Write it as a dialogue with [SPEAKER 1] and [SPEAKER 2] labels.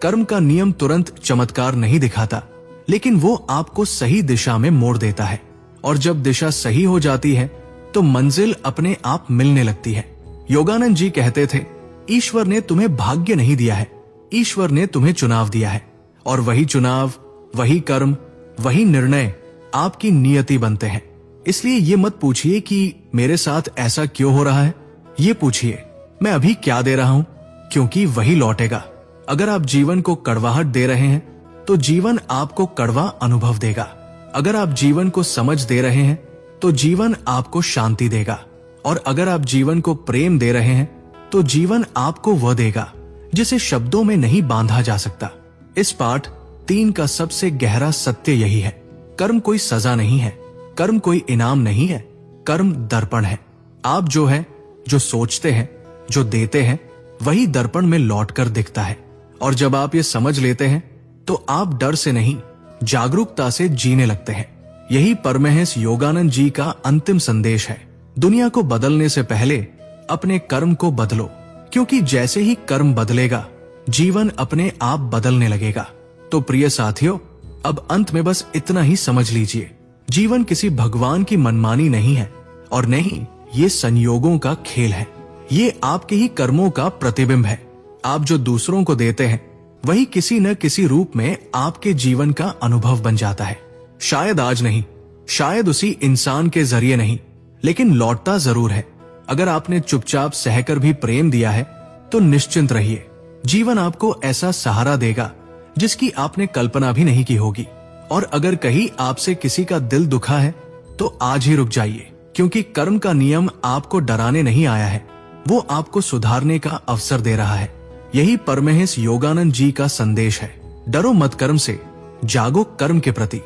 [SPEAKER 1] कर्म का नियम तुरंत चमत्कार नहीं दिखाता, लेकिन वो आपको सही दिशा में मोड़ देता है। और जब दिशा सही हो जाती है तो मंजिल अपने आप मिलने लगती है। योगानंद जी कहते थे, ईश्वर ने तुम्हें भाग्य नहीं दिया है, ईश्वर ने तुम्हें चुनाव दिया है, और वही चुनाव, वही कर्म, वही निर्णय आपकी नियति बनते हैं। इसलिए ये मत पूछिए कि मेरे साथ ऐसा क्यों हो रहा है, ये पूछिए मैं अभी क्या दे रहा हूं, क्योंकि वही लौटेगा। अगर आप जीवन को कड़वाहट दे रहे हैं तो जीवन आपको कड़वा अनुभव देगा। अगर आप जीवन को समझ दे रहे हैं तो जीवन आपको शांति देगा। और अगर आप जीवन को प्रेम दे रहे हैं तो जीवन आपको वह देगा जिसे शब्दों में नहीं बांधा जा सकता। इस पाठ 3 का सबसे गहरा सत्य यही है, कर्म कोई सजा नहीं है, कर्म कोई इनाम नहीं है, कर्म दर्पण है। आप जो है, जो सोचते हैं, जो देते हैं, वही दर्पण में लौटकर दिखता है। और जब आप ये समझ लेते हैं तो आप डर से नहीं, जागरूकता से जीने लगते हैं। यही परमहंस योगानंद जी का अंतिम संदेश है। दुनिया को बदलने से पहले अपने कर्म को बदलो, क्योंकि जैसे ही कर्म बदलेगा जीवन अपने आप बदलने लगेगा। तो प्रिय साथियों, अब अंत में बस इतना ही समझ लीजिए, जीवन किसी भगवान की मनमानी नहीं है, और नहीं, ये संयोगों का खेल है। ये आपके ही कर्मों का प्रतिबिंब है। आप जो दूसरों को देते हैं वही किसी न किसी रूप में आपके जीवन का अनुभव बन जाता है। शायद आज नहीं, शायद उसी इंसान के जरिए नहीं, लेकिन लौटता जरूर है। अगर आपने चुपचाप सहकर भी प्रेम दिया है तो निश्चिंत रहिए, जीवन आपको ऐसा सहारा देगा जिसकी आपने कल्पना भी नहीं की होगी। और अगर कहीं आपसे किसी का दिल दुखा है तो आज ही रुक जाइए, क्योंकि कर्म का नियम आपको डराने नहीं आया है, वो आपको सुधारने का अवसर दे रहा है। यही परमहंस योगानंद जी का संदेश है। डरो मत कर्म से, जागो कर्म के प्रति।